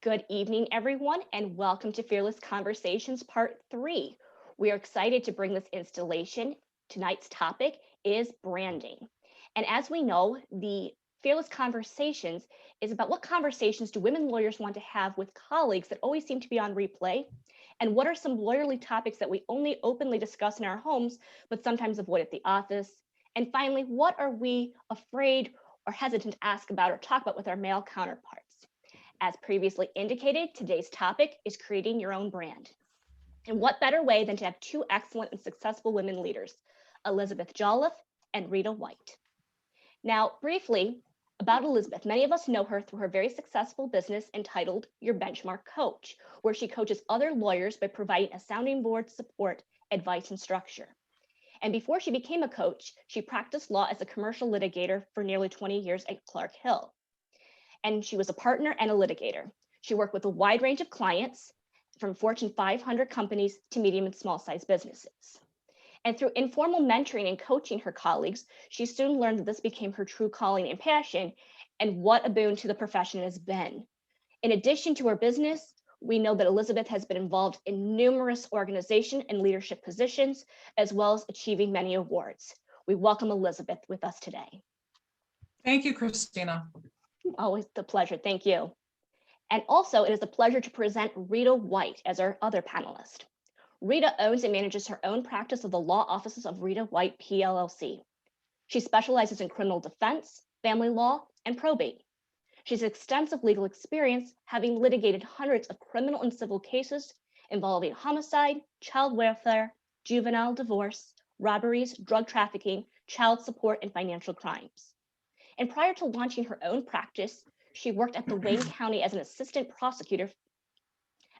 Good evening, everyone, and welcome to Fearless Conversations Part 3. We are excited to bring this installation. Tonight's topic is branding. And as we know, the Fearless Conversations is about what conversations do women lawyers want to have with colleagues that always seem to be on replay, and what are some lawyerly topics that we only openly discuss in our homes, but sometimes avoid at the office. And finally, what are we afraid or hesitant to ask about or talk about with our male counterparts? As previously indicated, today's topic is creating your own brand. And what better way than to have two excellent and successful women leaders, Elizabeth Jolliffe and Rita White. Now, briefly about Elizabeth, many of us know her through her very successful business entitled Your Benchmark Coach, where she coaches other lawyers by providing a sounding board support, advice, and structure. And before she became a coach, she practiced law as a commercial litigator for nearly 20 years at Clark Hill. And she was a partner and a litigator. She worked with a wide range of clients, from Fortune 500 companies to medium and small size businesses. And through informal mentoring and coaching her colleagues, she soon learned that this became her true calling and passion, and what a boon to the profession it has been. In addition to her business, we know that Elizabeth has been involved in numerous organization and leadership positions, as well as achieving many awards. We welcome Elizabeth with us today. Thank you, Christina. Always the pleasure, thank you. And also, it is a pleasure to present Rita White as our other panelist. Rita owns and manages her own practice of the law offices of Rita White PLLC. She specializes in criminal defense, family law, and probate. She has extensive legal experience, having litigated hundreds of criminal and civil cases involving homicide, child welfare, juvenile divorce, robberies, drug trafficking, child support, and financial crimes. And prior to launching her own practice, she worked at the Wayne County as an assistant prosecutor.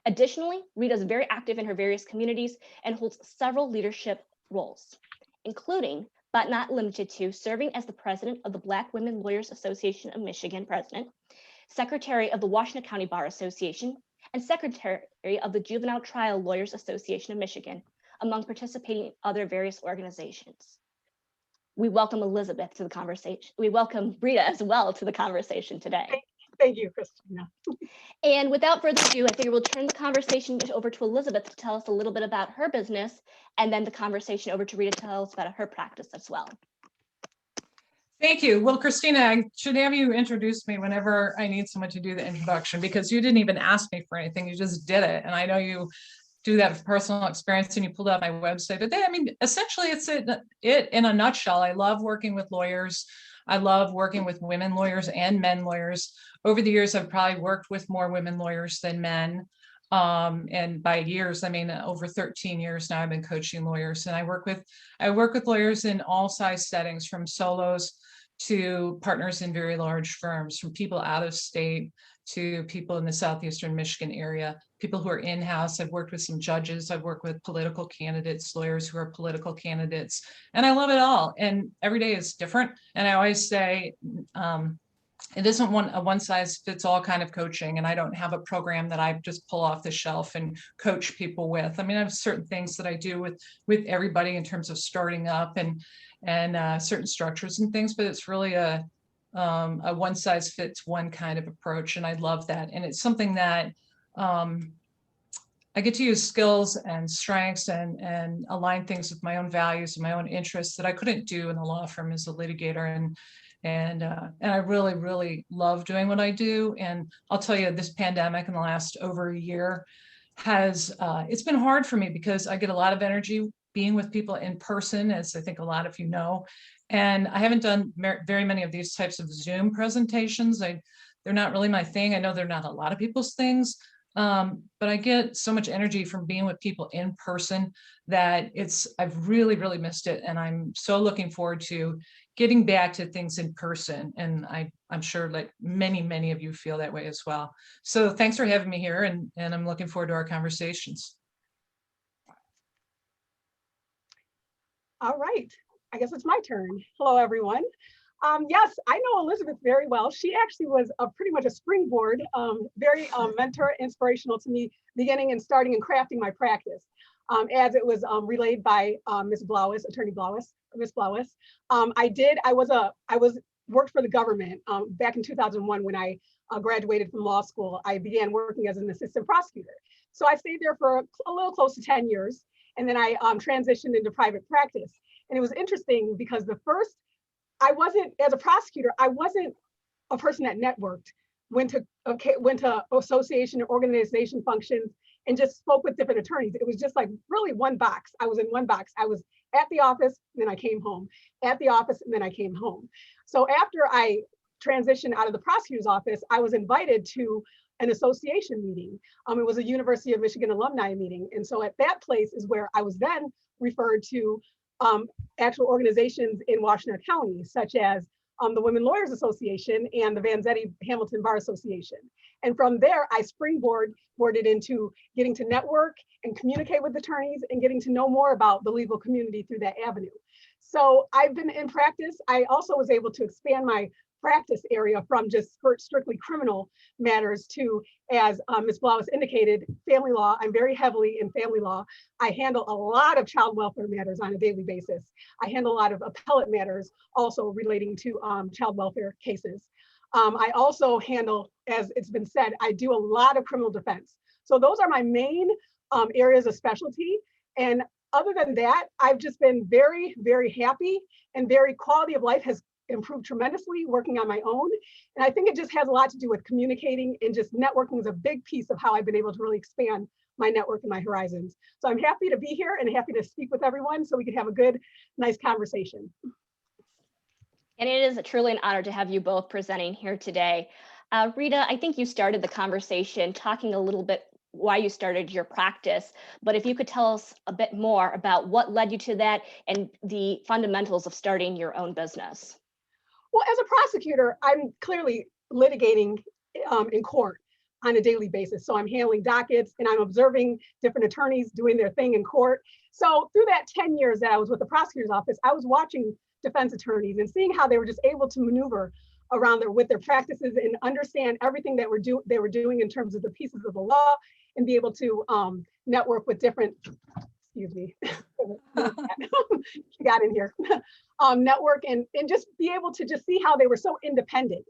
Additionally, Rita is very active in her various communities and holds several leadership roles, including, but not limited to, serving as the president of the Black Women Lawyers Association of Michigan president, secretary of the Washington County Bar Association, and secretary of the Juvenile Trial Lawyers Association of Michigan, among participating other various organizations. We welcome Elizabeth to the conversation. We welcome Rita as well to the conversation today. Thank you, Christina. And without further ado, I figure we'll turn the conversation over to Elizabeth to tell us a little bit about her business, and then the conversation over to Rita to tell us about her practice as well. Thank you. Well, Christina, I should have you introduce me whenever I need someone to do the introduction, because you didn't even ask me for anything. You just did it. And I know you do that for personal experience, and you pulled out my website. But essentially, it's it in a nutshell. I love working with lawyers. I love working with women lawyers and men lawyers. Over the years, I've probably worked with more women lawyers than men. And by years, I mean over 13 years now, I've been coaching lawyers, and I work with lawyers in all size settings, from solos to partners in very large firms, from people out of state to people in the southeastern Michigan area, people who are in-house. I've worked with some judges. I've worked with political candidates, lawyers who are political candidates, and I love it all. And every day is different. And I always say, it isn't a one size fits all kind of coaching. And I don't have a program that I just pull off the shelf and coach people with. I mean, I have certain things that I do with everybody in terms of starting up and certain structures and things, but it's really a one size fits one kind of approach. And I love that. And it's something that I get to use skills and strengths and align things with my own values and my own interests that I couldn't do in the law firm as a litigator. And I really, really love doing what I do. And I'll tell you, this pandemic in the last over a year has, it's been hard for me because I get a lot of energy being with people in person, as I think a lot of you know. And I haven't done very many of these types of Zoom presentations. They're not really my thing. I know they're not a lot of people's things, but I get so much energy from being with people in person that I've really, really missed it. And I'm so looking forward to getting back to things in person. And I'm sure like many of you feel that way as well. So thanks for having me here, and I'm looking forward to our conversations. All right, I guess it's my turn. Hello, everyone. Yes, I know Elizabeth very well. She actually was pretty much a springboard, very mentor, inspirational to me, beginning and starting and crafting my practice, as it was relayed by Ms. Blauis, Attorney Blauis, Ms. Blauis. I was worked for the government. Back in 2001, when I graduated from law school, I began working as an assistant prosecutor. So I stayed there for a little close to 10 years. And then I transitioned into private practice. And it was interesting because as a prosecutor, I wasn't a person that networked, went to association or organization functions and just spoke with different attorneys. It was just like really one box. I was in one box. I was at the office, and then I came home, at the office, and then I came home. So after I transitioned out of the prosecutor's office, I was invited to an association meeting. It was a University of Michigan alumni meeting. And so at that place is where I was then referred to actual organizations in Washtenaw County, such as the Women Lawyers Association and the Vanzetti Hamilton Bar Association. And from there, I springboarded into getting to network and communicate with attorneys and getting to know more about the legal community through that avenue. So I've been in practice. I also was able to expand my practice area from just strictly criminal matters to, as Ms. Blauis indicated, family law. I'm very heavily in family law. I handle a lot of child welfare matters on a daily basis. I handle a lot of appellate matters also relating to child welfare cases. I also handle, as it's been said, I do a lot of criminal defense. So those are my main areas of specialty. And other than that, I've just been very, very happy, and very quality of life has improved tremendously working on my own. And I think it just has a lot to do with communicating, and just networking is a big piece of how I've been able to really expand my network and my horizons. So I'm happy to be here and happy to speak with everyone so we can have a good, nice conversation. And it is truly an honor to have you both presenting here today. Rita, I think you started the conversation talking a little bit why you started your practice, but if you could tell us a bit more about what led you to that and the fundamentals of starting your own business. Well, as a prosecutor, I'm clearly litigating in court on a daily basis. So I'm handling dockets and I'm observing different attorneys doing their thing in court. So through that 10 years that I was with the prosecutor's office, I was watching defense attorneys and seeing how they were just able to maneuver around with their practices and understand everything that they were doing in terms of the pieces of the law, and be able to network with different, excuse me, she got in here, network and just be able to just see how they were so independent.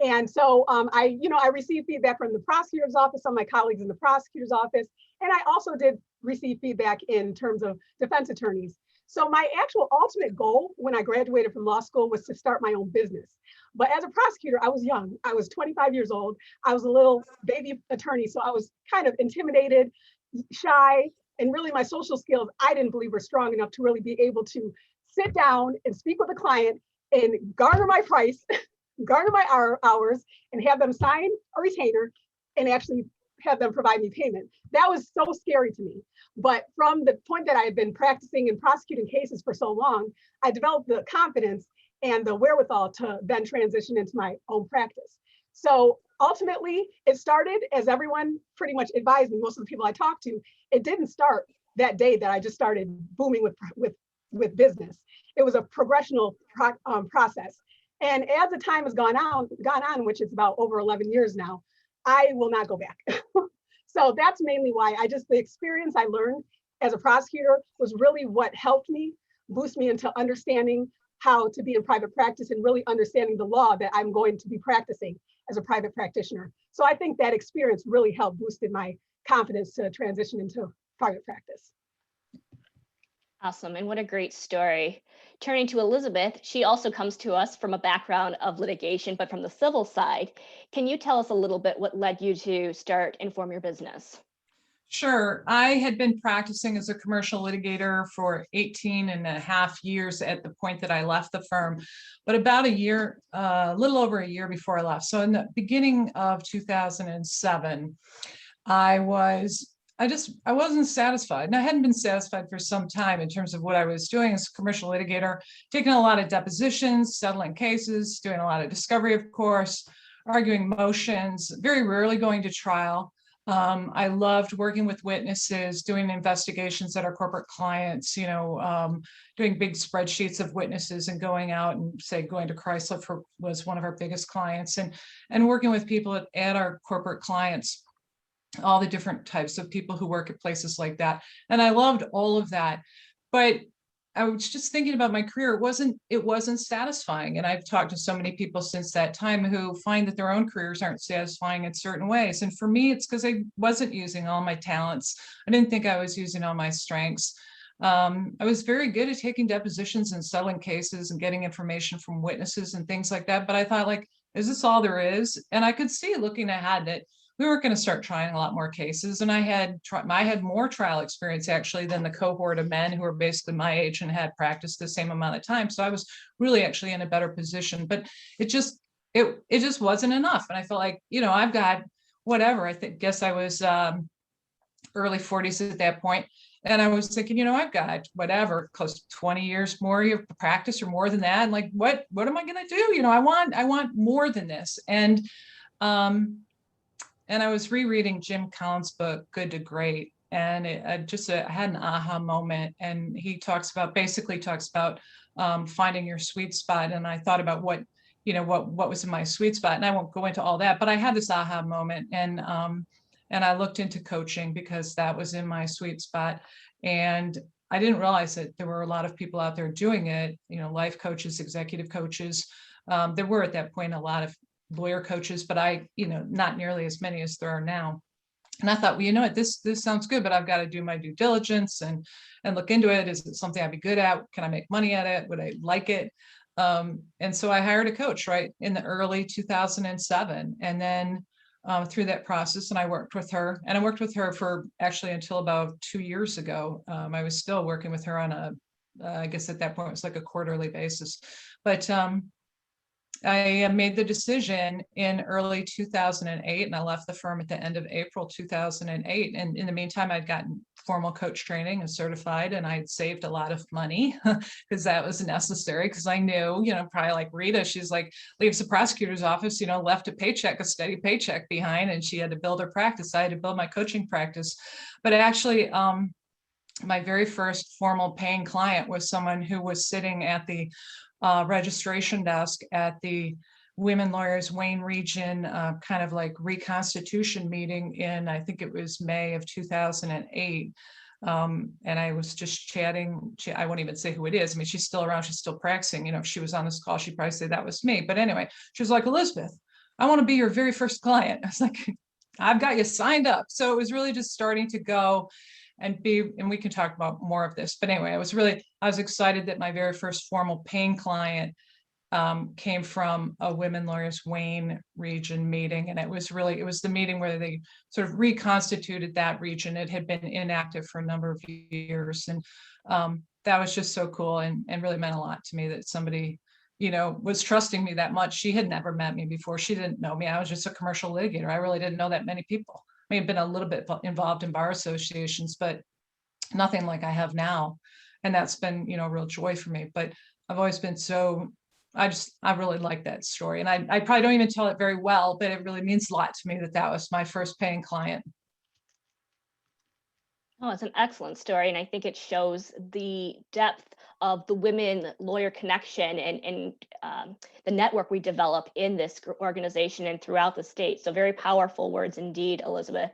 And so I received feedback from the prosecutor's office, some of my colleagues in the prosecutor's office, and I also did receive feedback in terms of defense attorneys. So my actual ultimate goal when I graduated from law school was to start my own business. But as a prosecutor, I was young. I was 25 years old. I was a little baby attorney, so I was kind of intimidated, shy, and really my social skills, I didn't believe were strong enough to really be able to sit down and speak with a client and garner my price, garner my hours, and have them sign a retainer and actually have them provide me payment. That was so scary to me. But from the point that I had been practicing and prosecuting cases for so long, I developed the confidence and the wherewithal to then transition into my own practice. So ultimately, it started, as everyone pretty much advised me, most of the people I talked to, it didn't start that day that I just started booming with business. It was a progressional process. And as the time has gone on, which is about over 11 years now, I will not go back. So that's mainly why the experience I learned as a prosecutor was really what helped me boost me into understanding how to be in private practice and really understanding the law that I'm going to be practicing as a private practitioner. So I think that experience really helped boosted my confidence to transition into private practice. Awesome, and what a great story. Turning to Elizabeth, she also comes to us from a background of litigation, but from the civil side. Can you tell us a little bit what led you to start and form your business? Sure. I had been practicing as a commercial litigator for 18 and a half years at the point that I left the firm, but about a year, a little over a year before I left. So in the beginning of 2007, I wasn't satisfied, and I hadn't been satisfied for some time in terms of what I was doing as a commercial litigator, taking a lot of depositions, settling cases, doing a lot of discovery, of course, arguing motions, very rarely going to trial. I loved working with witnesses, doing investigations at our corporate clients, doing big spreadsheets of witnesses and going out and going to Chrysler was one of our biggest clients, and working with people at our corporate clients, all the different types of people who work at places like that. And I loved all of that. But I was just thinking about my career. It wasn't satisfying. And I've talked to so many people since that time who find that their own careers aren't satisfying in certain ways. And for me, it's because I wasn't using all my talents. I didn't think I was using all my strengths. I was very good at taking depositions and settling cases and getting information from witnesses and things like that. But I thought, like, is this all there is? And I could see looking ahead that we weren't going to start trying a lot more cases. And I had more trial experience actually than the cohort of men who were basically my age and had practiced the same amount of time. So I was really actually in a better position, but it just, it just wasn't enough. And I felt like, I've got whatever, guess I was early 40s at that point. And I was thinking, I've got whatever, close to 20 years more of practice or more than that. And like, what am I going to do? I want more than this. And I was rereading Jim Collins' book, Good to Great, and I had an aha moment. And he basically talks about finding your sweet spot. And I thought about what was in my sweet spot. And I won't go into all that, but I had this aha moment, and I looked into coaching because that was in my sweet spot. And I didn't realize that there were a lot of people out there doing it, life coaches, executive coaches. There were at that point a lot of lawyer coaches, but not nearly as many as there are now. And I thought, well, this sounds good, but I've got to do my due diligence and look into it. Is it something I'd be good at? Can I make money at it? Would I like it? And so I hired a coach right in the early 2007. And then through that process, and I worked with her for actually until about 2 years ago. I was still working with her on I guess at that point it was like a quarterly basis, but I made the decision in early 2008, and I left the firm at the end of April 2008. And in the meantime, I'd gotten formal coach training and certified, and I'd saved a lot of money because that was necessary. Because I knew, probably like Rita, she's like, leaves the prosecutor's office, left a steady paycheck behind, and she had to build her practice. I had to build my coaching practice. But actually, my very first formal paying client was someone who was sitting at the registration desk at the Women Lawyers Wayne Region kind of like reconstitution meeting in, I think it was May of 2008. And I was just chatting. I won't even say who it is. I mean, she's still around. She's still practicing. If she was on this call, she'd probably say that was me. But anyway, she was like, Elizabeth, I want to be your very first client. I was like, I've got you signed up. So it was really just starting to go and we can talk about more of this. But anyway, I was excited that my very first formal paying client came from a Women Lawyers Wayne region meeting. And it was the meeting where they sort of reconstituted that region. It had been inactive for a number of years. And that was just so cool and really meant a lot to me that somebody, was trusting me that much. She had never met me before. She didn't know me. I was just a commercial litigator. I really didn't know that many people. I may have been a little bit involved in bar associations, but nothing like I have now. And that's been, a real joy for me. But I've always been I really like that story. And I probably don't even tell it very well, but it really means a lot to me that was my first paying client. Oh, it's an excellent story. And I think it shows the depth of the women lawyer connection and the network we develop in this organization and throughout the state. So very powerful words indeed, Elizabeth.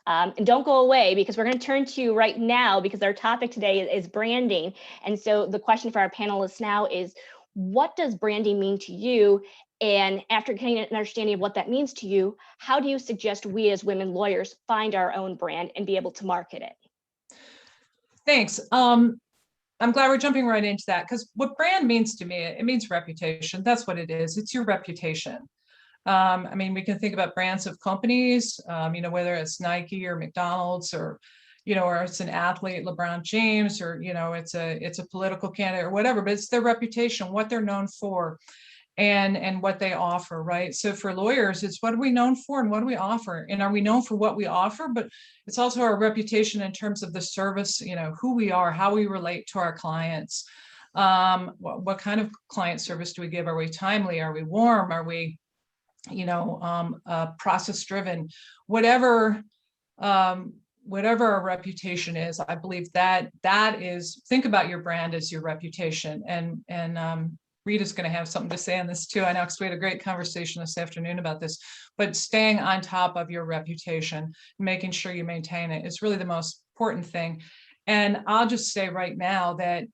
And don't go away, because we're going to turn to you right now, because our topic today is branding. And so the question for our panelists now is, what does branding mean to you? And after getting an understanding of what that means to you, how do you suggest we as women lawyers find our own brand and be able to market it? Thanks. I'm glad we're jumping right into that, because what brand means to me, it means reputation. That's what it is. It's your reputation. I mean, we can think about brands of companies, whether it's Nike or McDonald's or, or it's an athlete, LeBron James, or, it's a political candidate or whatever, but it's their reputation, what they're known for and what they offer, right? So for lawyers, it's what are we known for and what do we offer? And are we known for what we offer? But it's also our reputation in terms of the service, who we are, how we relate to our clients. What kind of client service do we give? Are we timely? Are we warm? Are we, process driven? Whatever our reputation is, I believe that is, think about your brand as your reputation. And Rita's going to have something to say on this too. I know, because we had a great conversation this afternoon about this, but staying on top of your reputation, making sure you maintain it is really the most important thing. And I'll just say right now that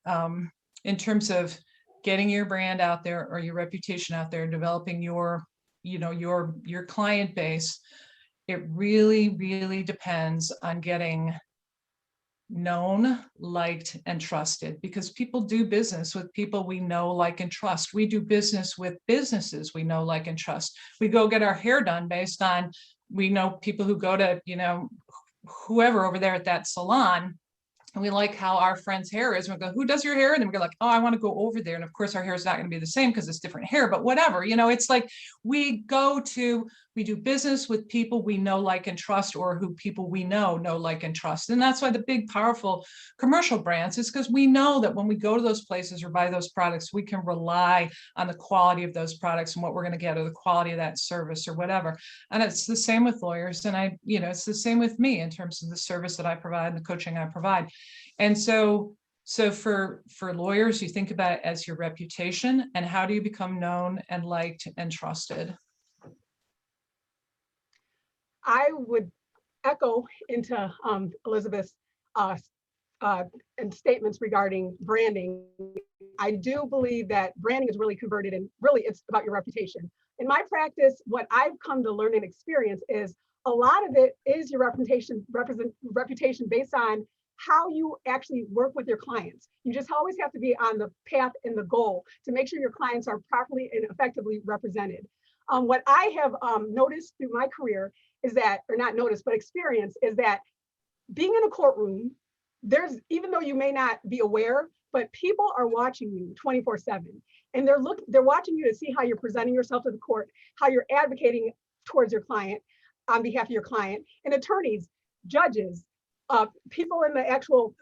in terms of getting your brand out there or your reputation out there, developing your, your client base, it really, really depends on getting known, liked, and trusted, because people do business with people we know, like, and trust. We do business with businesses we know, like, and trust. We go get our hair done based on, we know people who go to, whoever over there at that salon, and we like how our friend's hair is. And we go, who does your hair? And then we go like, oh, I want to go over there. And of course our hair is not going to be the same because it's different hair, but whatever, it's like we do business with people we know, like, and trust, or who people we know, like, and trust. And that's why the big, powerful commercial brands is because we know that when we go to those places or buy those products, we can rely on the quality of those products and what we're going to get, or the quality of that service or whatever. And it's the same with lawyers. And it's the same with me in terms of the service that I provide and the coaching I provide. And so for lawyers, you think about it as your reputation and how do you become known and liked and trusted. I would echo into Elizabeth's and statements regarding branding. I do believe that branding is really converted, and really it's about your reputation. In my practice, what I've come to learn and experience is a lot of it is your reputation based on how you actually work with your clients. You just always have to be on the path and the goal to make sure your clients are properly and effectively represented. What I have noticed through my career is that, or not noticed, but experience, is that being in a courtroom, even though you may not be aware, but people are watching you 24/7. And they're watching you to see how you're presenting yourself to the court, how you're advocating towards your client, on behalf of your client, and attorneys, judges, people in the actual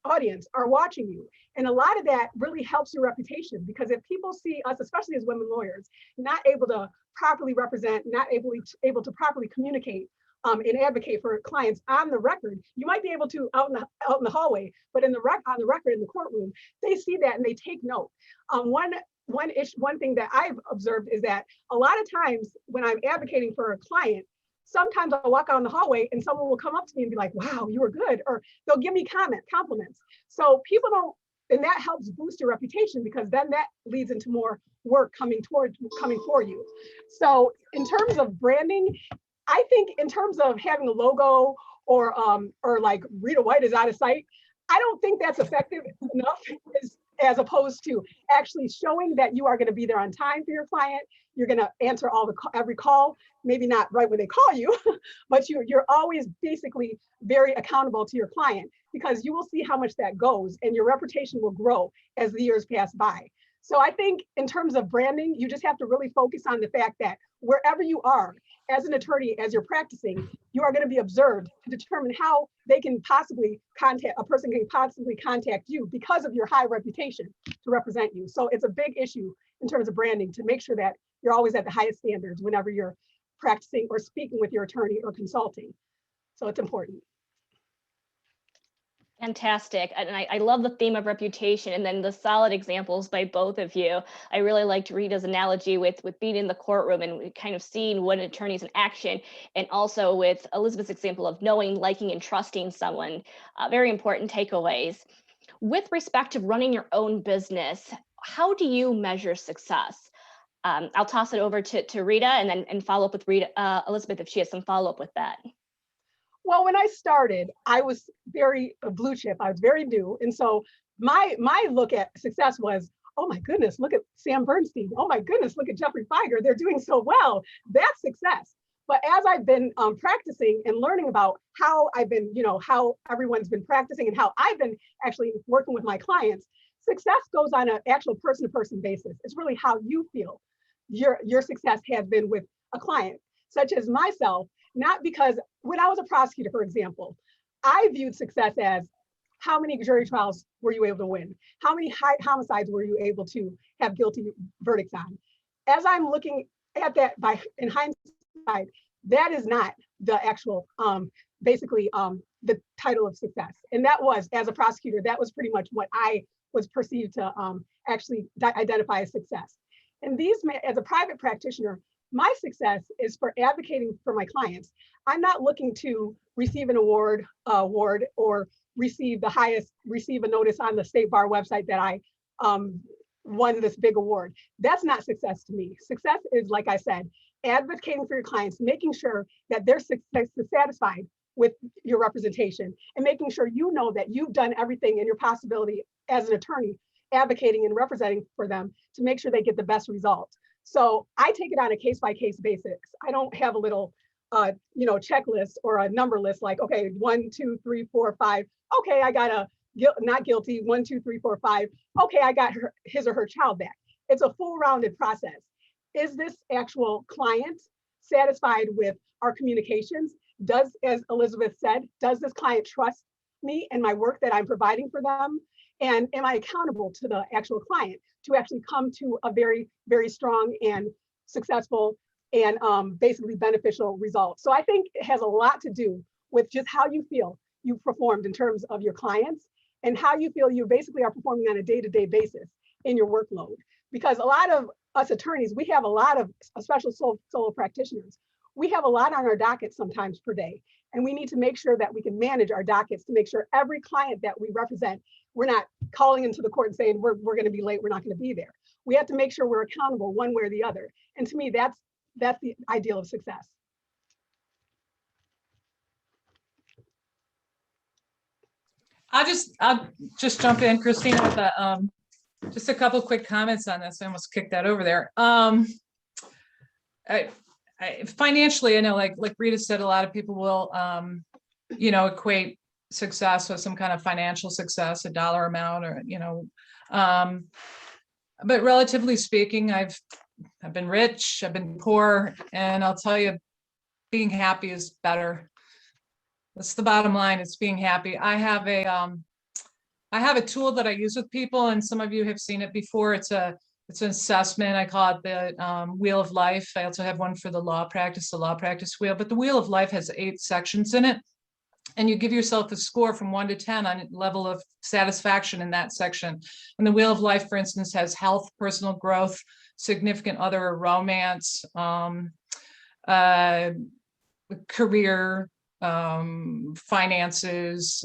audience are watching you. And a lot of that really helps your reputation, because if people see us, especially as women lawyers, not able to properly represent, not able to properly communicate and advocate for clients on the record, you might be able to out in the hallway, but on the record in the courtroom, they see that and they take note. One thing that I've observed is that a lot of times when I'm advocating for a client, sometimes I'll walk out in the hallway and someone will come up to me and be like, wow, you were good. Or they'll give me compliments. So people don't, and that helps boost your reputation, because then that leads into more work coming for you. So in terms of branding, I think in terms of having a logo or like Rita White is out of sight, I don't think that's effective enough as opposed to actually showing that you are going to be there on time for your client. You're going to answer every call, maybe not right when they call you, but you're always basically very accountable to your client, because you will see how much that goes and your reputation will grow as the years pass by. So I think in terms of branding, you just have to really focus on the fact that wherever you are as an attorney, as you're practicing, you are going to be observed to determine how a person can possibly contact you because of your high reputation to represent you. So it's a big issue in terms of branding, to make sure that you're always at the highest standards whenever you're practicing or speaking with your attorney or consulting. So it's important. Fantastic. And I love the theme of reputation, and then the solid examples by both of you. I really liked Rita's analogy with being in the courtroom and kind of seeing what an attorney's in action, and also with Elizabeth's example of knowing, liking, and trusting someone. Very important takeaways. With respect to running your own business, how do you measure success? I'll toss it over to Rita and follow up with Elizabeth if she has some follow up with that. Well, when I started, I was very blue chip. I was very new. And so my look at success was, oh my goodness, look at Sam Bernstein. Oh my goodness, look at Jeffrey Feiger. They're doing so well. That's success. But as I've been practicing and learning about how how everyone's been practicing and how I've been actually working with my clients, success goes on an actual person-to-person basis. It's really how you feel your success has been with a client, such as myself. Not because when I was a prosecutor, for example, I viewed success as how many jury trials were you able to win? How many homicides were you able to have guilty verdicts on? As I'm looking at that in hindsight, that is not the actual, the title of success. And that was, as a prosecutor, that was pretty much what I was perceived to actually identify as success. And as a private practitioner, my success is for advocating for my clients. I'm not looking to receive an award or receive a notice on the State Bar website that I won this big award. That's not success to me. Success is, like I said, advocating for your clients, making sure that they're satisfied with your representation, and making sure you know that you've done everything in your possibility as an attorney, advocating and representing for them to make sure they get the best results. So I take it on a case-by-case basis. I don't have a little checklist or a number list like, okay, 1, 2, 3, 4, 5. Okay, I got a not guilty, 1, 2, 3, 4, 5. Okay, I got his or her child back. It's a full rounded process. Is this actual client satisfied with our communications? Does, as Elizabeth said, does this client trust me and my work that I'm providing for them? And am I accountable to the actual client to actually come to a very, very strong and successful and basically beneficial result? So I think it has a lot to do with just how you feel you performed in terms of your clients and how you feel you basically are performing on a day-to-day basis in your workload. Because a lot of us attorneys, we have a lot of special solo practitioners. We have a lot on our docket sometimes per day. And we need to make sure that we can manage our dockets to make sure every client that we represent, we're not calling into the court and saying, we're going to be late, we're not going to be there. We have to make sure we're accountable one way or the other. And to me, that's the ideal of success. I'll just jump in, Christina, with just a couple of quick comments on this. I almost kicked that over there. Financially, I know, like Rita said, a lot of people will, equate success with some kind of financial success, a dollar amount, or but relatively speaking, I've been rich, I've been poor, and I'll tell you, being happy is better. That's the bottom line. It's being happy. I have a tool that I use with people, and some of you have seen it before. It's an assessment. I call it the Wheel of Life. I also have one for the law practice wheel, but the Wheel of Life has 8 sections in it. And you give yourself a score from 1 to 10 on level of satisfaction in that section. And the Wheel of Life, for instance, has health, personal growth, significant other, romance, career, finances,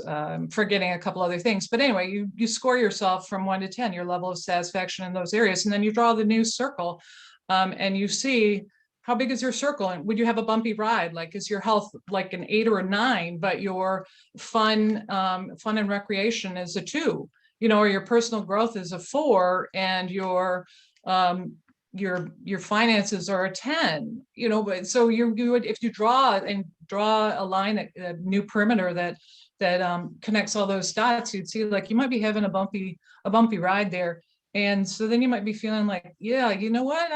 forgetting a couple other things. But anyway, you score yourself from 1 to 10, your level of satisfaction in those areas. And then you draw the new circle and you see how big is your circle, and would you have a bumpy ride? Like, is your health like an 8 or a 9, but your fun and recreation is a 2, or your personal growth is a 4, and your finances are a 10, but so you would, if you draw a line, a new perimeter that connects all those dots, you'd see like you might be having a bumpy ride there. And so then you might be feeling like, yeah, you know what,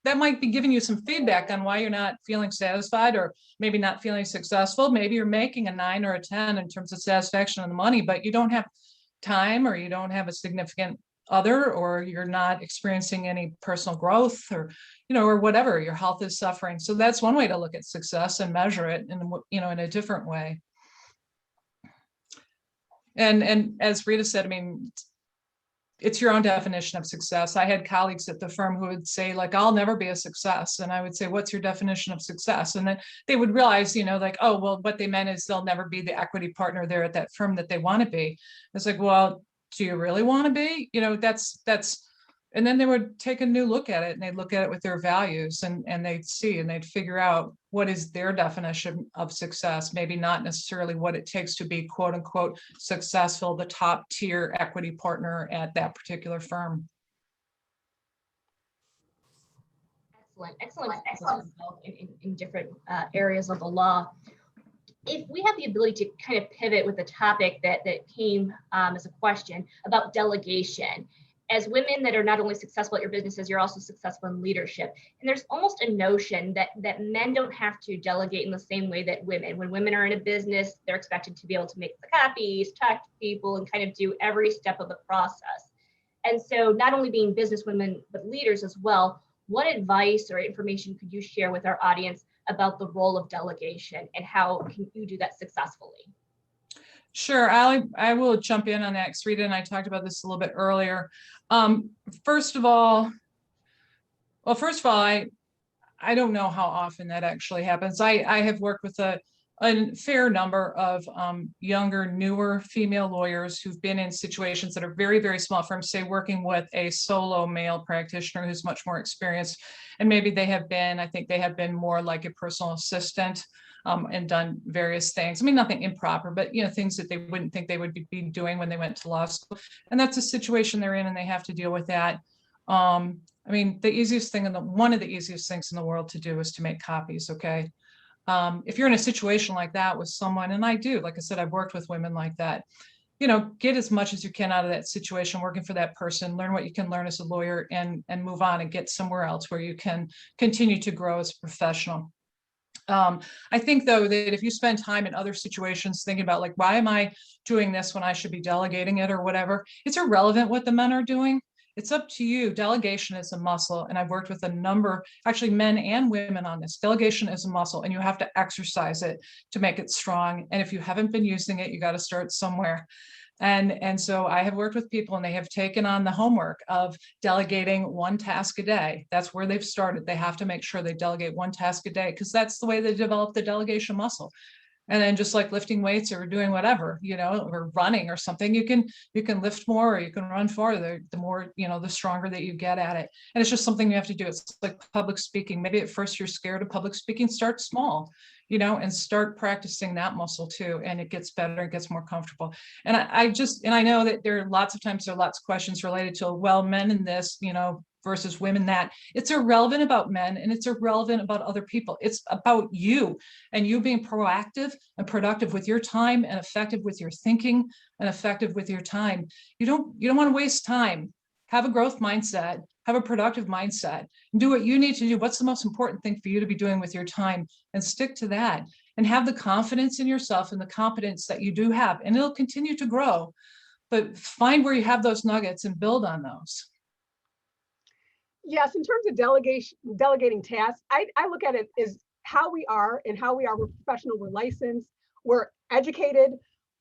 that might be giving you some feedback on why you're not feeling satisfied, or maybe not feeling successful. Maybe you're making a 9 or a 10 in terms of satisfaction on the money, but you don't have time, or you don't have a significant other, or you're not experiencing any personal growth, or or whatever, your health is suffering. So that's one way to look at success and measure it in a different way. And as Rita said, I mean, it's your own definition of success. I had colleagues at the firm who would say, like, I'll never be a success. And I would say, what's your definition of success? And then they would realize, like, oh, well, what they meant is they'll never be the equity partner there at that firm that they want to be. It's like, well, do you really want to be? That's, and then they would take a new look at it, and they'd look at it with their values, and they'd see, and they'd figure out what is their definition of success, maybe not necessarily what it takes to be quote unquote successful, the top tier equity partner at that particular firm. Excellent in different areas of the law. If we have the ability to kind of pivot with the topic that came as a question about delegation. As women that are not only successful at your businesses, you're also successful in leadership. And there's almost a notion that men don't have to delegate in the same way that women. When women are in a business, they're expected to be able to make the copies, talk to people, and kind of do every step of the process. And so not only being business women, but leaders as well, what advice or information could you share with our audience about the role of delegation, and how can you do that successfully? Sure, I will jump in on that, because Rita and I talked about this a little bit earlier. First of all, I don't know how often that actually happens. I have worked with a a fair number of younger, newer female lawyers who've been in situations that are very, very small firms, say working with a solo male practitioner who's much more experienced. And maybe they have been, I think they have been more like a personal assistant and done various things. I mean, nothing improper, but things that they wouldn't think they would be doing when they went to law school. And that's a situation they're in and they have to deal with that. I mean, the easiest thing one of the easiest things in the world to do is to make copies, okay? If you're in a situation like that with someone, and I do, like I said, I've worked with women like that, get as much as you can out of that situation, working for that person, learn what you can learn as a lawyer and move on and get somewhere else where you can continue to grow as a professional. I think though that if you spend time in other situations thinking about like, why am I doing this when I should be delegating it or whatever, it's irrelevant what the men are doing. It's up to you. Delegation is a muscle. And I've worked with a number, actually men and women on this. Delegation is a muscle and you have to exercise it to make it strong. And if you haven't been using it, you got to start somewhere. And so I have worked with people and they have taken on the homework of delegating one task a day. That's where they've started. They have to make sure they delegate one task a day because that's the way they develop the delegation muscle. And then just like lifting weights or doing whatever, or running or something, you can lift more or you can run farther, the more, the stronger that you get at it. And it's just something you have to do. It's like public speaking. Maybe at first you're scared of public speaking, start small, and start practicing that muscle too. And it gets better, it gets more comfortable. And I know that there are lots of questions related to, well, men in this, versus women that. It's irrelevant about men and it's irrelevant about other people. It's about you and you being proactive and productive with your time and effective with your thinking and effective with your time. You don't want to waste time. Have a growth mindset, have a productive mindset, and do what you need to do. What's the most important thing for you to be doing with your time and stick to that and have the confidence in yourself and the competence that you do have, and it'll continue to grow, but find where you have those nuggets and build on those. Yes, in terms of delegating tasks, I look at it as how we are and how we are. We're professional, we're licensed, we're educated.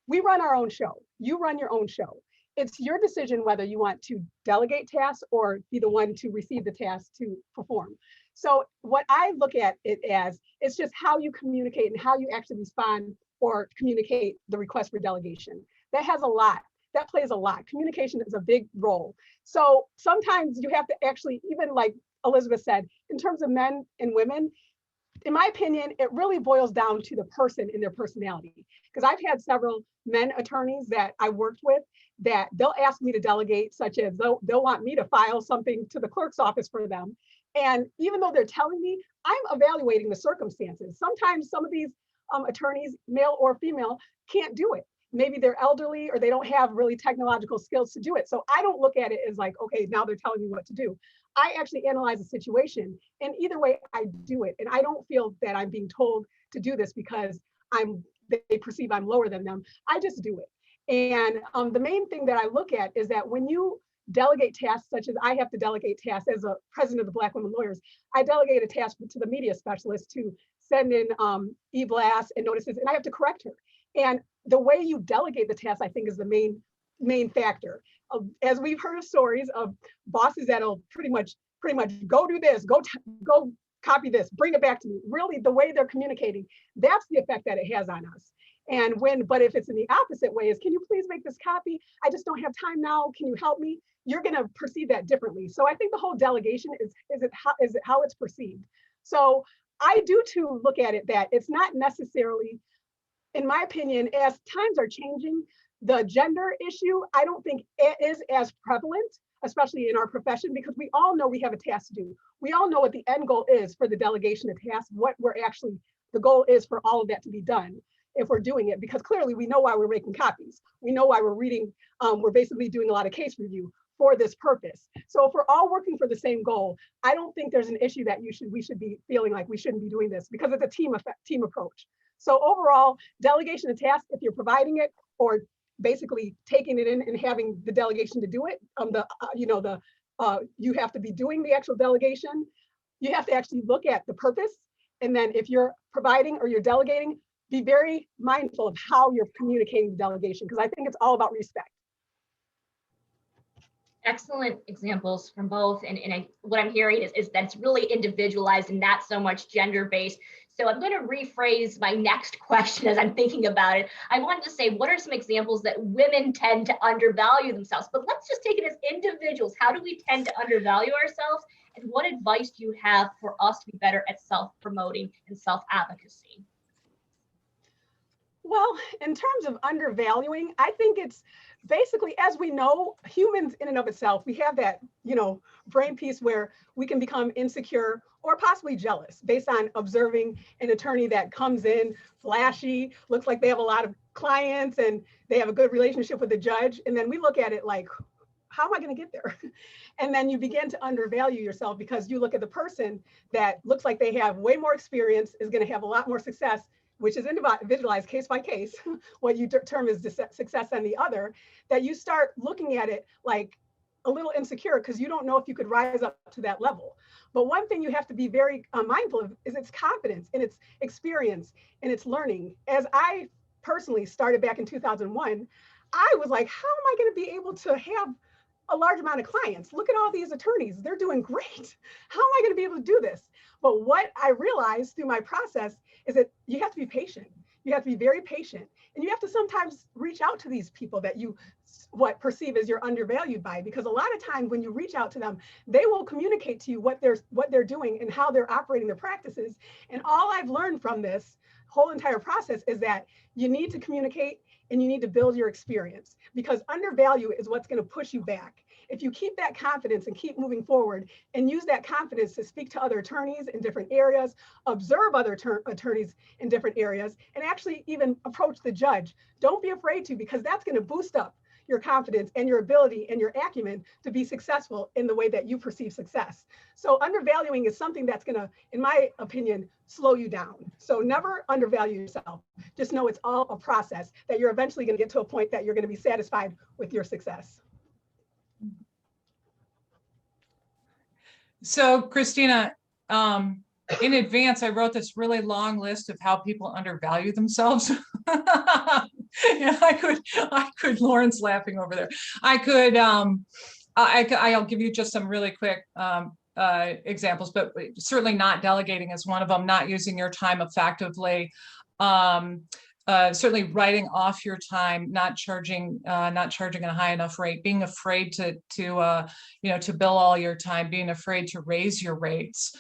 We run our own show. You run your own show. It's your decision whether you want to delegate tasks or be the one to receive the task to perform. So what I look at it as, it's just how you communicate and how you actually respond or communicate the request for delegation. That plays a lot. Communication is a big role. So sometimes you have to actually, even like Elizabeth said, in terms of men and women, in my opinion, it really boils down to the person and their personality. Because I've had several men attorneys that I worked with that they'll ask me to delegate, such as they'll want me to file something to the clerk's office for them. And even though they're telling me, I'm evaluating the circumstances. Sometimes some of these attorneys, male or female, can't do it. Maybe they're elderly or they don't have really technological skills to do it. So I don't look at it as like, okay, now they're telling me what to do. I actually analyze the situation, and either way I do it. And I don't feel that I'm being told to do this because they perceive I'm lower than them. I just do it. And the main thing that I look at is that when you delegate tasks, such as I have to delegate tasks as a president of the Black Women Lawyers, I delegate a task to the media specialist to send in e-blasts and notices, and I have to correct her. And the way you delegate the task, I think, is the main factor. As we've heard of stories of bosses that'll pretty much go do this, go copy this, bring it back to me. Really, the way they're communicating, that's the effect that it has on us. But if it's in the opposite way, is can you please make this copy? I just don't have time now. Can you help me? You're going to perceive that differently. So I think the whole delegation is it how it's perceived. So I do too look at it that it's not necessarily, in my opinion, as times are changing, the gender issue, I don't think it is as prevalent, especially in our profession, because we all know we have a task to do. We all know what the end goal is for the delegation of tasks, the goal is for all of that to be done if we're doing it, because clearly we know why we're making copies. We know why we're reading, we're basically doing a lot of case review for this purpose. So if we're all working for the same goal, I don't think there's an issue that we should be feeling like we shouldn't be doing this, because it's a team approach. So overall, delegation of tasks, if you're providing it or basically taking it in and having the delegation to do it, you have to be doing the actual delegation. You have to actually look at the purpose. And then if you're providing or you're delegating, be very mindful of how you're communicating the delegation, because I think it's all about respect. Excellent examples from both. What I'm hearing is that it's really individualized and not so much gender based. So I'm going to rephrase my next question as I'm thinking about it. I wanted to say, what are some examples that women tend to undervalue themselves? But let's just take it as individuals. How do we tend to undervalue ourselves? And what advice do you have for us to be better at self-promoting and self-advocacy? Well, in terms of undervaluing, I think it's basically, as we know, humans in and of itself, we have that, brain piece where we can become insecure or possibly jealous based on observing an attorney that comes in flashy, looks like they have a lot of clients and they have a good relationship with the judge. And then we look at it like, how am I going to get there? And then you begin to undervalue yourself because you look at the person that looks like they have way more experience, is going to have a lot more success, which is individualized case by case, what you term is success on the other, that you start looking at it like a little insecure because you don't know if you could rise up to that level. But one thing you have to be very mindful of is its confidence in its experience and its learning. As I personally started back in 2001, I was like, how am I going to be able to have a large amount of clients? Look at all these attorneys. They're doing great. How am I going to be able to do this? But what I realized through my process is that you have to be patient. You have to be very patient. And you have to sometimes reach out to these people that you perceive as you're undervalued by, because a lot of times when you reach out to them, they will communicate to you what they're doing and how they're operating their practices. And all I've learned from this whole entire process is that you need to communicate and you need to build your experience, because undervalue is what's going to push you back. If you keep that confidence and keep moving forward and use that confidence to speak to other attorneys in different areas, observe other attorneys in different areas, and actually even approach the judge, don't be afraid to, because that's going to boost up your confidence and your ability and your acumen to be successful in the way that you perceive success. So undervaluing is something that's going to, in my opinion, slow you down. So never undervalue yourself. Just know it's all a process, that you're eventually going to get to a point that you're going to be satisfied with your success. So Christina, in advance, I wrote this really long list of how people undervalue themselves. Yeah, I could, Lauren's laughing over there. I'll give you just some really quick examples, but certainly not delegating is one of them, not using your time effectively. Certainly writing off your time, not charging a high enough rate, being afraid to bill all your time, being afraid to raise your rates,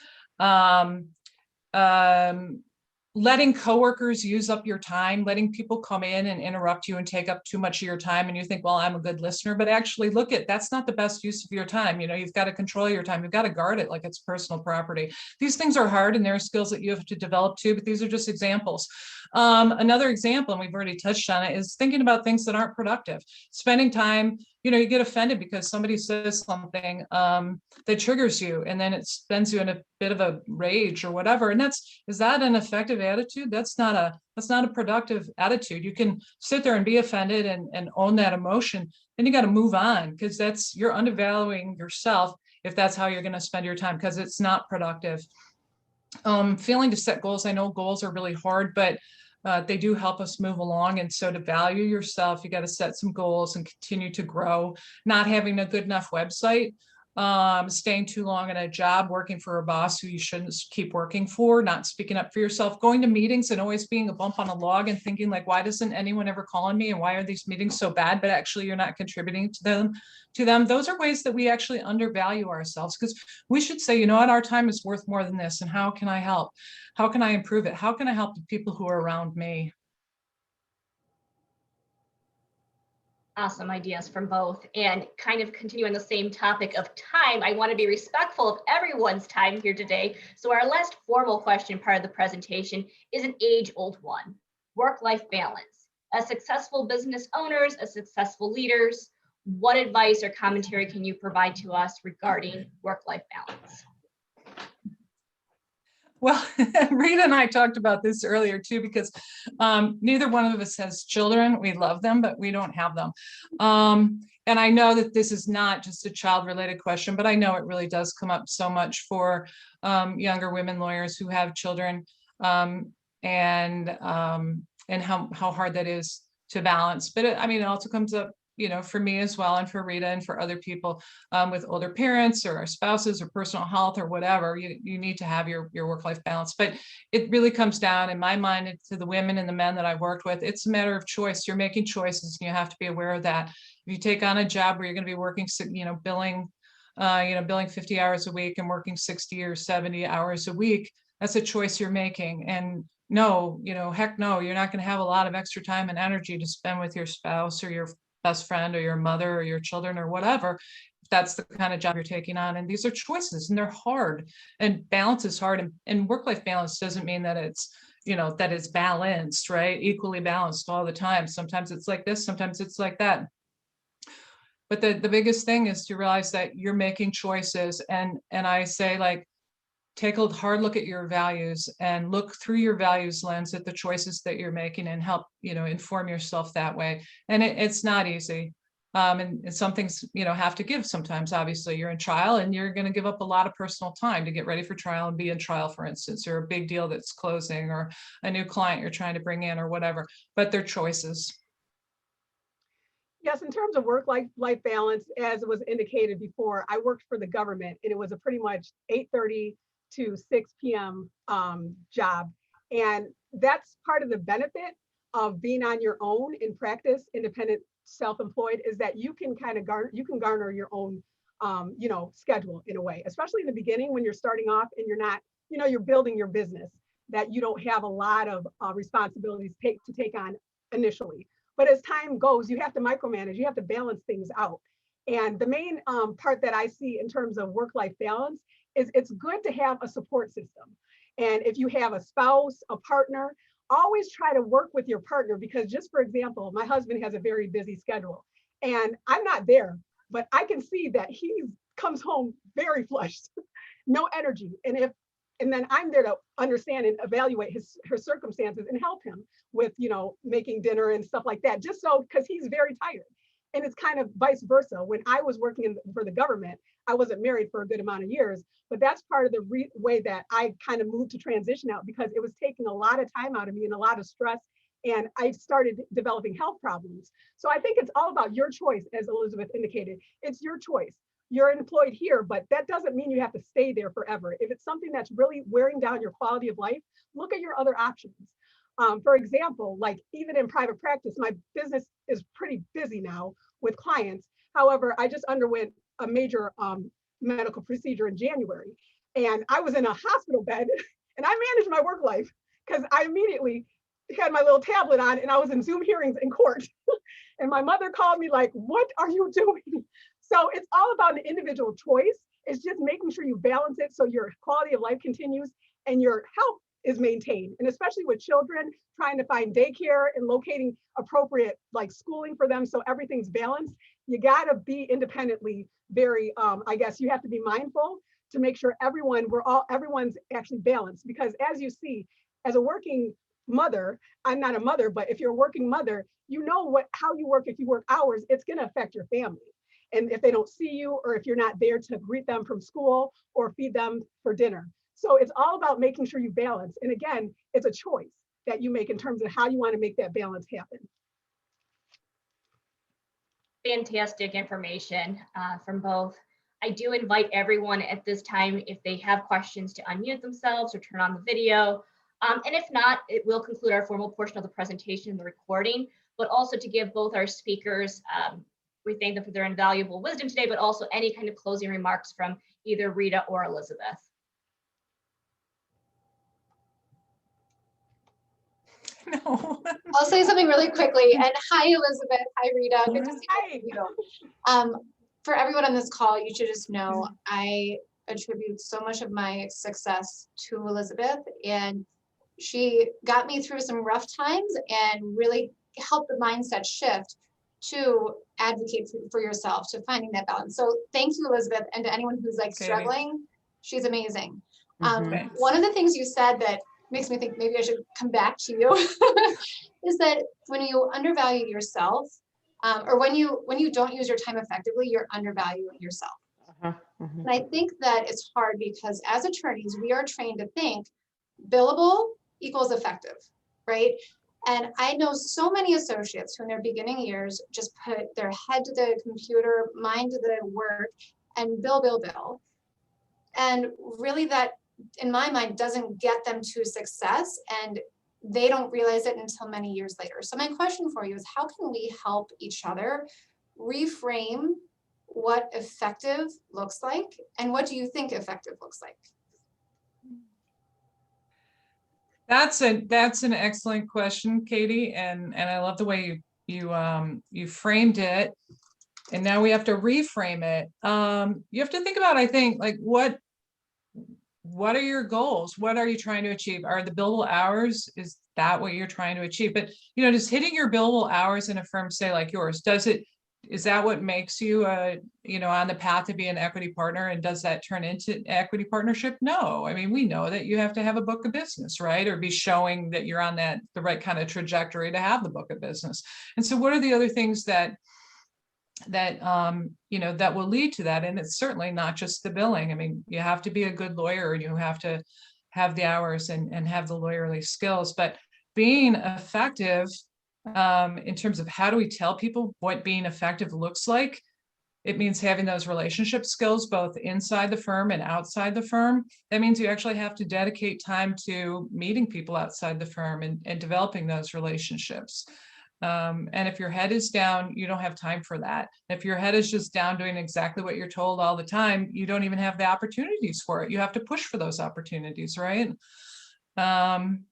letting coworkers use up your time, letting people come in and interrupt you and take up too much of your time, and you think, well, I'm a good listener, but actually look at, that's not the best use of your time. You've got to control your time. You've got to guard it like it's personal property. These things are hard and there are skills that you have to develop too, but these are just examples. Another example, and we've already touched on it, is thinking about things that aren't productive. Spending time, you get offended because somebody says something that triggers you, and then it sends you in a bit of a rage or whatever. And is that an effective attitude? That's not a productive attitude. You can sit there and be offended and own that emotion. Then you got to move on, because you're undervaluing yourself if that's how you're going to spend your time, because it's not productive. Failing to set goals. I know goals are really hard, but they do help us move along. And so to value yourself, you got to set some goals and continue to grow. Not having a good enough website, staying too long in a job, working for a boss who you shouldn't keep working for, not speaking up for yourself, going to meetings and always being a bump on a log and thinking like, why doesn't anyone ever call on me? And why are these meetings so bad? But actually you're not contributing to them. Those are ways that we actually undervalue ourselves, because we should say, you know what, our time is worth more than this. And how can I help? How can I improve it? How can I help the people who are around me? Awesome ideas from both. And kind of continuing the same topic of time, I want to be respectful of everyone's time here today. So our last formal question part of the presentation is an age-old one: work-life balance. As successful business owners, as successful leaders, what advice or commentary can you provide to us regarding work-life balance? Well, Rita and I talked about this earlier too, because neither one of us has children. We love them, but we don't have them. And I know that this is not just a child-related question, but I know it really does come up so much for younger women lawyers who have children, and how hard that is to balance. But it also comes up for me as well, and for Rita and for other people with older parents or our spouses or personal health or whatever, you need to have your work-life balance. But it really comes down, in my mind, to the women and the men that I've worked with. It's a matter of choice. You're making choices, and you have to be aware of that. If you take on a job where you're going to be working, billing 50 hours a week and working 60 or 70 hours a week, that's a choice you're making. And no, heck no, you're not going to have a lot of extra time and energy to spend with your spouse or your best friend or your mother or your children or whatever, if that's the kind of job you're taking on. And these are choices, and they're hard, and balance is hard. And work-life balance doesn't mean that it's that it's balanced, right? Equally balanced all the time. Sometimes it's like this, sometimes it's like that. But the biggest thing is to realize that you're making choices. And I say, like, take a hard look at your values and look through your values lens at the choices that you're making, and help, inform yourself that way. And it's not easy. And some things, have to give sometimes. Obviously, you're in trial, and you're going to give up a lot of personal time to get ready for trial and be in trial, for instance, or a big deal that's closing, or a new client you're trying to bring in, or whatever. But they're choices. Yes, in terms of work-life balance, as was indicated before, I worked for the government, and it was a pretty much 8:30 to 6 p.m. Job. And that's part of the benefit of being on your own in practice, independent, self-employed, is that you can kind of garner your own schedule in a way, especially in the beginning when you're starting off and you're not, you're building your business, that you don't have a lot of responsibilities to take on initially. But as time goes, you have to micromanage, you have to balance things out. And the main part that I see in terms of work-life balance is it's good to have a support system. And if you have a spouse, a partner, always try to work with your partner, because just for example, my husband has a very busy schedule and I'm not there, but I can see that he comes home very flushed, no energy. And then I'm there to understand and evaluate his circumstances and help him with, making dinner and stuff like that, just so, because he's very tired. And it's kind of vice versa. When I was working for the government, I wasn't married for a good amount of years, but that's part of the way that I kind of moved to transition out, because it was taking a lot of time out of me and a lot of stress. And I started developing health problems. So I think it's all about your choice, as Elizabeth indicated. It's your choice. You're employed here, but that doesn't mean you have to stay there forever. If it's something that's really wearing down your quality of life, look at your other options. For example, like even in private practice, my business is pretty busy now with clients. However, I just underwent a major medical procedure in January, and I was in a hospital bed, and I managed my work life because I immediately had my little tablet on and I was in Zoom hearings in court. And my mother called me like, "What are you doing?" So it's all about an individual choice. It's just making sure you balance it so your quality of life continues and your health is maintained. And especially with children, trying to find daycare and locating appropriate like schooling for them so everything's balanced. You got to be independently very, I guess you have to be mindful to make sure everyone's actually balanced. Because as you see, as a working mother, I'm not a mother, but if you're a working mother, you know how you work. If you work hours, it's going to affect your family. And if they don't see you, or if you're not there to greet them from school or feed them for dinner. So it's all about making sure you balance. And again, it's a choice that you make in terms of how you want to make that balance happen. Fantastic information from both. I do invite everyone at this time, if they have questions, to unmute themselves or turn on the video. And if not, it will conclude our formal portion of the presentation and the recording, but also to give both our speakers, we thank them for their invaluable wisdom today, but also any kind of closing remarks from either Rita or Elizabeth. No. I'll say something really quickly. And hi, Elizabeth. Hi, Rita. Good to see you. For everyone on this call, you should just know I attribute so much of my success to Elizabeth, and she got me through some rough times and really helped the mindset shift to advocate for yourself, to finding that balance. So thank you, Elizabeth. And to anyone who's like struggling, she's amazing. One of the things you said that makes me think maybe I should come back to you is that when you undervalue yourself, or when you don't use your time effectively, you're undervaluing yourself. And I think that it's hard because as attorneys, we are trained to think billable equals effective, right? And I know so many associates who in their beginning years just put their head to the computer, mind to the work, and bill. And really that, in my mind, doesn't get them to success, and they don't realize it until many years later. So my question for you is, how can we help each other reframe what effective looks like, and what do you think effective looks like? That's an excellent question, Katie, and I love the way you framed it. And now we have to reframe it. You have to think about, I think, like what are your goals? What are you trying to achieve? Are the billable hours, is that what you're trying to achieve? But just hitting your billable hours in a firm, say like yours, is that what makes you on the path to be an equity partner, and does that turn into equity partnership? No. I mean, we know that you have to have a book of business, right? Or be showing that you're on the right kind of trajectory to have the book of business. And so what are the other things that will lead to that? And it's certainly not just the billing. I mean, you have to be a good lawyer, and you have to have the hours and have the lawyerly skills, but being effective, in terms of how do we tell people what being effective looks like, it means having those relationship skills both inside the firm and outside the firm. That means you actually have to dedicate time to meeting people outside the firm and developing those relationships. And if your head is down, you don't have time for that. If your head is just down doing exactly what you're told all the time, you don't even have the opportunities for it. You have to push for those opportunities, right? And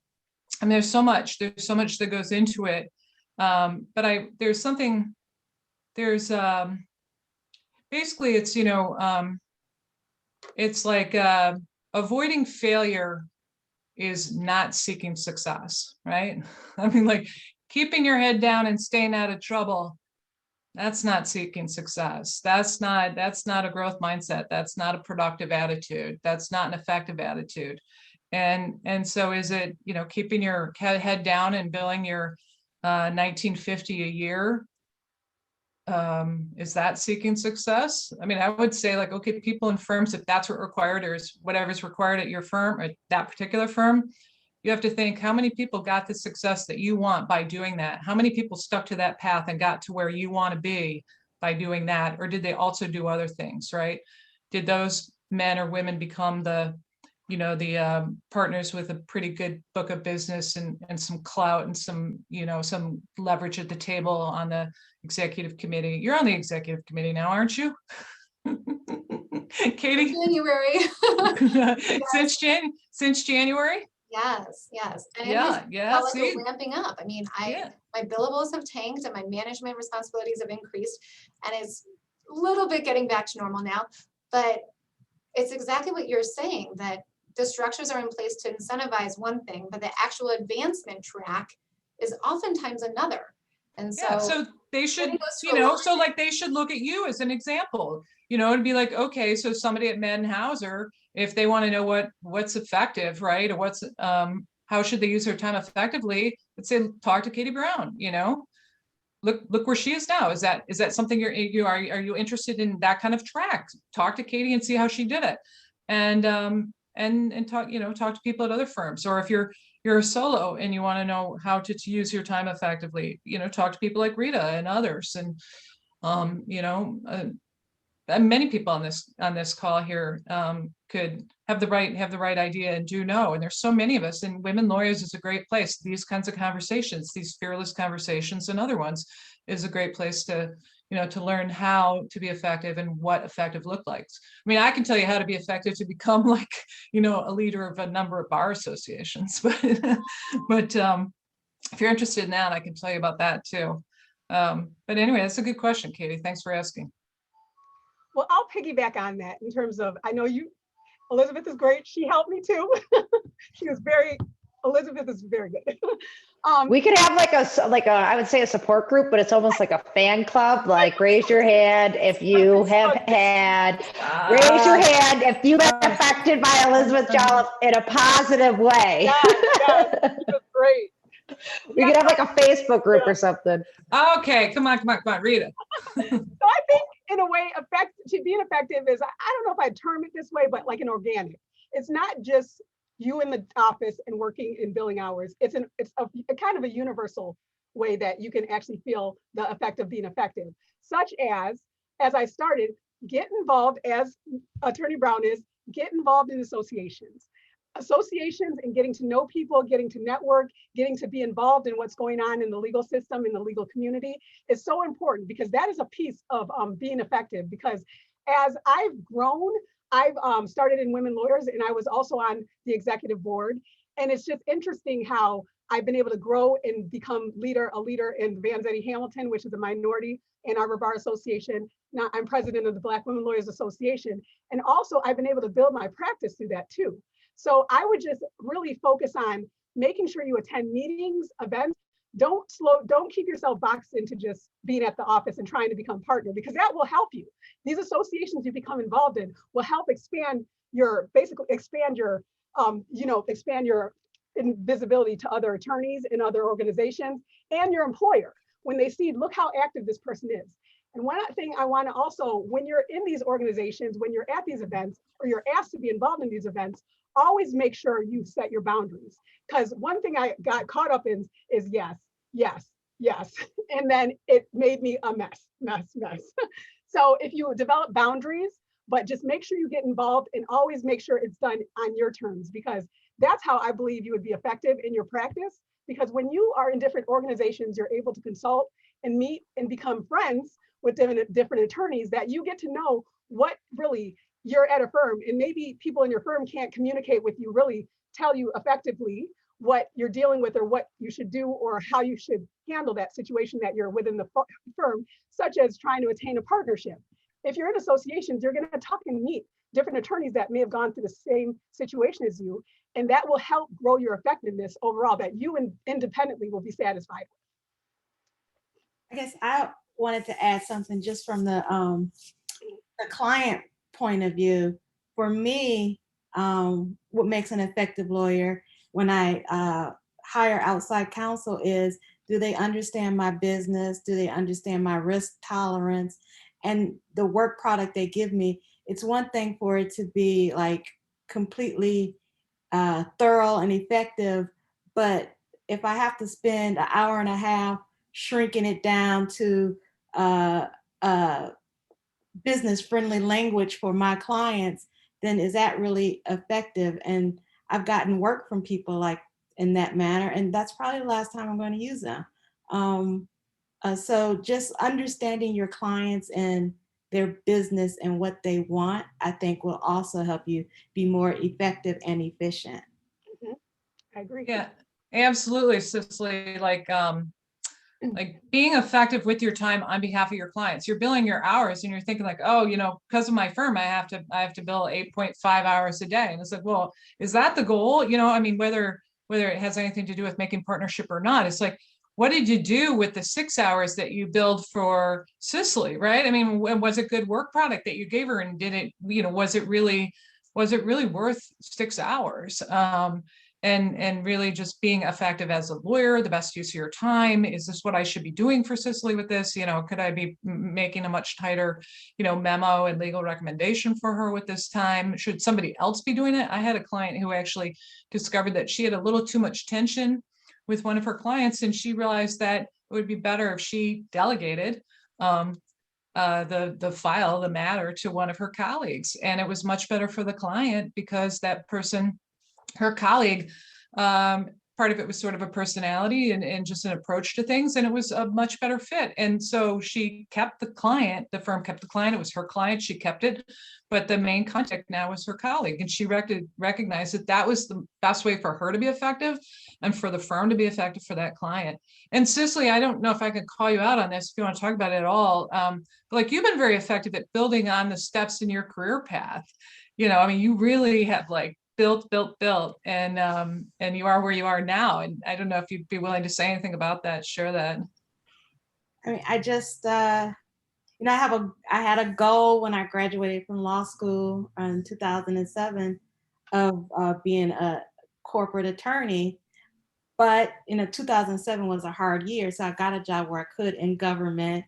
there's so much that goes into it. But basically it's like avoiding failure is not seeking success, right? I mean, like keeping your head down and staying out of trouble, that's not seeking success. That's not a growth mindset. That's not a productive attitude. That's not an effective attitude. And so is it, keeping your head down and billing your $19.50 a year? Is that seeking success? I mean, I would say like, okay, people in firms, if that's what required, or is whatever's required at your firm or that particular firm, you have to think, how many people got the success that you want by doing that? How many people stuck to that path and got to where you want to be by doing that? Or did they also do other things, right? Did those men or women become the partners with a pretty good book of business and some clout and some leverage at the table on the executive committee? You're on the executive committee now, aren't you? Katie? January. Since January? Yes. And yeah. See, ramping up. I mean, my billables have tanked and my management responsibilities have increased, and it's a little bit getting back to normal now. But it's exactly what you're saying, that the structures are in place to incentivize one thing, but the actual advancement track is oftentimes another. And so they should, so like they should look at you as an example, and be like, okay, so somebody at Madden Hauser, if they want to know what's effective, right? Or how should they use their time effectively? Let's say, talk to Katie Brown, look where she is now. Is that something are you interested in, that kind of track? Talk to Katie and see how she did it. And talk to people at other firms. Or if you're a solo and you want to know how to use your time effectively, talk to people like Rita and others. And many people on this call here could have the right idea and do know. And there's so many of us, and Women Lawyers is a great place. These kinds of conversations, these fearless conversations and other ones, is a great place to learn how to be effective and what effective look like. I mean, I can tell you how to be effective to become like, a leader of a number of bar associations, but if you're interested in that, I can tell you about that too. But anyway, that's a good question, Katie. Thanks for asking. Well, I'll piggyback on that in terms of, I know Elizabeth is great. She helped me too. Elizabeth is very good. We could have I would say a support group, but it's almost like a fan club. Like, raise your hand if you have raise your hand if you've been affected by Elizabeth Jolliffe in a positive way. Yes, that's great. We could have like a Facebook group or something. Okay, come on, Rita. So I think in a way, being effective is, I don't know if I'd term it this way, but like an organic. It's not just you in the office and working in billing hours. It's a kind of a universal way that you can actually feel the effect of being effective, such as I started, get involved, as Attorney Brown is, get involved in associations. Associations and getting to know people, getting to network, getting to be involved in what's going on in the legal system, in the legal community is so important, because that is a piece of being effective. Because as I've grown, I've started in Women Lawyers, and I was also on the executive board. And it's just interesting how I've been able to grow and become a leader in Vanzetti Hamilton, which is a minority in our Bar Association. Now I'm president of the Black Women Lawyers Association. And also I've been able to build my practice through that too. So I would just really focus on making sure you attend meetings, events. Don't keep yourself boxed into just being at the office and trying to become partner, because that will help you. These associations you become involved in will help expand your visibility to other attorneys and other organizations and your employer when they see, look how active this person is. And one thing I want to also, when you're in these organizations, when you're at these events, or you're asked to be involved in these events, always make sure you set your boundaries. Because one thing I got caught up in is yes, yes, yes. And then it made me a mess. So if you develop boundaries, but just make sure you get involved and always make sure it's done on your terms, because that's how I believe you would be effective in your practice. Because when you are in different organizations, you're able to consult and meet and become friends with different attorneys, that you get to know what really you're at a firm, and maybe people in your firm can't communicate with you, really tell you effectively what you're dealing with or what you should do or how you should handle that situation that you're within the firm, such as trying to attain a partnership. If you're in associations, you're going to talk and meet different attorneys that may have gone through the same situation as you, and that will help grow your effectiveness overall, that you independently will be satisfied with. I guess I wanted to add something just from the client point of view. For me, what makes an effective lawyer when I hire outside counsel is, do they understand my business? Do they understand my risk tolerance and the work product they give me? It's one thing for it to be like completely thorough and effective, but if I have to spend an hour and a half shrinking it down to business friendly language for my clients, then is that really effective? And I've gotten work from people like in that manner, and that's probably the last time I'm going to use them. So just understanding your clients and their business and what they want, I think will also help you be more effective and efficient. I agree. Yeah, absolutely, Cicely. Like being effective with your time on behalf of your clients. You're billing your hours and you're thinking like, oh, because of my firm, I have to bill 8.5 hours a day. And it's like, well, is that the goal? I mean, whether it has anything to do with making partnership or not, it's like, what did you do with the 6 hours that you billed for Cicely, right? I mean, was it good work product that you gave her, and did it, was it really worth 6 hours? And really just being effective as a lawyer, the best use of your time. Is this what I should be doing for Cicely with this? Could I be making a much tighter, memo and legal recommendation for her with this time? Should somebody else be doing it? I had a client who actually discovered that she had a little too much tension with one of her clients, and she realized that it would be better if she delegated the matter to one of her colleagues. And it was much better for the client, because that person, her colleague, part of it was sort of a personality and just an approach to things, and it was a much better fit. And so she kept the client, the firm kept the client, it was her client, she kept it, but the main contact now was her colleague. And she recognized that that was the best way for her to be effective and for the firm to be effective for that client. And Cicely, I don't know if I can call you out on this if you want to talk about it at all, but like, you've been very effective at building on the steps in your career path. I mean, you really have like built, and you are where you are now. And I don't know if you'd be willing to say anything about that, share that. I mean, I just, I had a goal when I graduated from law school in 2007 of being a corporate attorney. But 2007 was a hard year, so I got a job where I could in government,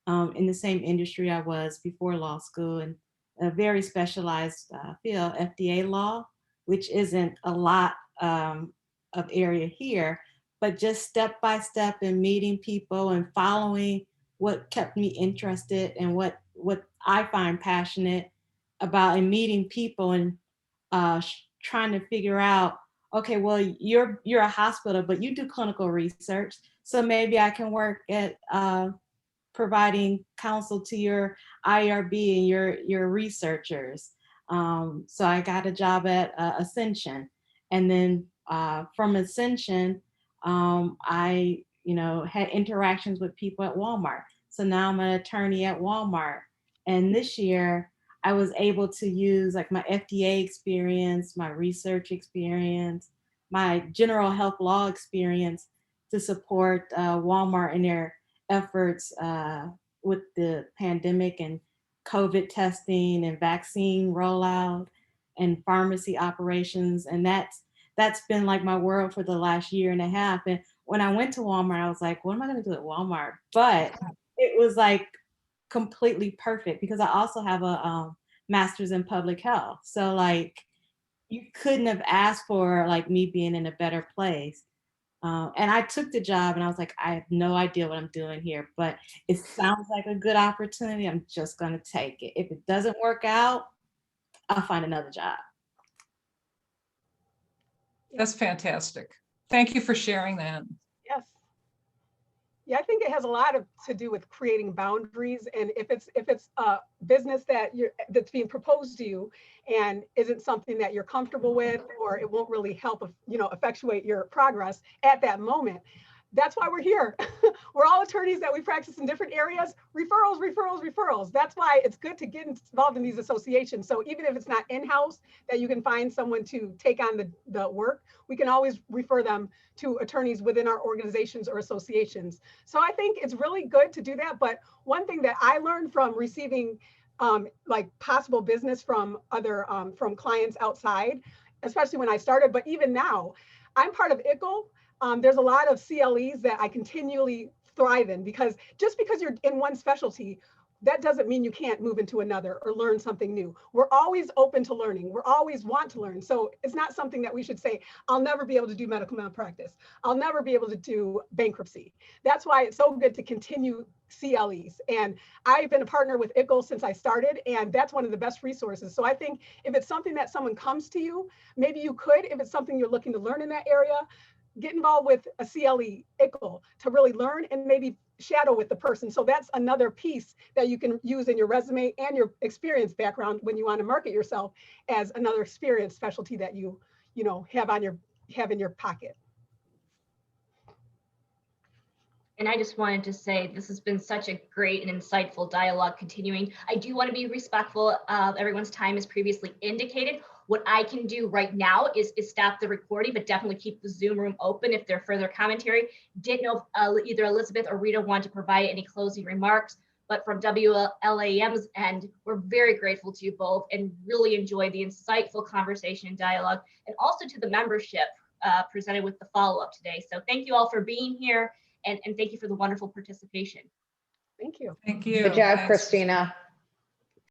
in the same industry I was before law school, and a very specialized field, FDA law. which isn't a lot of area here, but just step by step and meeting people and following what kept me interested and what I find passionate about, and meeting people and trying to figure out, okay, well, you're a hospital, but you do clinical research, so maybe I can work at providing counsel to your IRB and your researchers. So I got a job at Ascension, and then from Ascension, I had interactions with people at Walmart. So now I'm an attorney at Walmart, and this year I was able to use like my FDA experience, my research experience, my general health law experience to support Walmart in their efforts with the pandemic and COVID testing and vaccine rollout and pharmacy operations. And that's been like my world for the last year and a half. And when I went to Walmart, I was like, what am I going to do at Walmart? But it was like completely perfect because I also have a master's in public health. So like you couldn't have asked for like me being in a better place. And I took the job and I was like, I have no idea what I'm doing here, but it sounds like a good opportunity. I'm just going to take it. If it doesn't work out, I'll find another job. That's fantastic. Thank you for sharing that. Yes. Yeah, I think it has a lot to do with creating boundaries. And if it's a business that's being proposed to you and isn't something that you're comfortable with, or it won't really help, effectuate your progress at that moment, that's why we're here. We're all attorneys that we practice in different areas. Referrals, referrals, referrals. That's why it's good to get involved in these associations. So even if it's not in-house, that you can find someone to take on the work, we can always refer them to attorneys within our organizations or associations. So I think it's really good to do that. But one thing that I learned from receiving like possible business from other from clients outside, especially when I started, but even now, I'm part of ICL. There's a lot of CLEs that I continually thrive in, because just because you're in one specialty, that doesn't mean you can't move into another or learn something new. We're always open to learning. We're always want to learn. So it's not something that we should say, I'll never be able to do medical malpractice. I'll never be able to do bankruptcy. That's why it's so good to continue CLEs. And I've been a partner with ICL since I started, and that's one of the best resources. So I think if it's something that someone comes to you, maybe you could, if it's something you're looking to learn in that area, get involved with a CLE, ICL, to really learn and maybe shadow with the person. So that's another piece that you can use in your resume and your experience background when you want to market yourself as another experience specialty that you have in your pocket. And I just wanted to say this has been such a great and insightful dialogue continuing. I do want to be respectful of everyone's time as previously indicated. What I can do right now is stop the recording, but definitely keep the Zoom room open if there are further commentary. Didn't know if either Elizabeth or Rita want to provide any closing remarks, but from WLAM's end, we're very grateful to you both and really enjoyed the insightful conversation and dialogue, and also to the membership presented with the follow-up today. So thank you all for being here, and thank you for the wonderful participation. Thank you. Thank you. Good job, Thanks. Christina.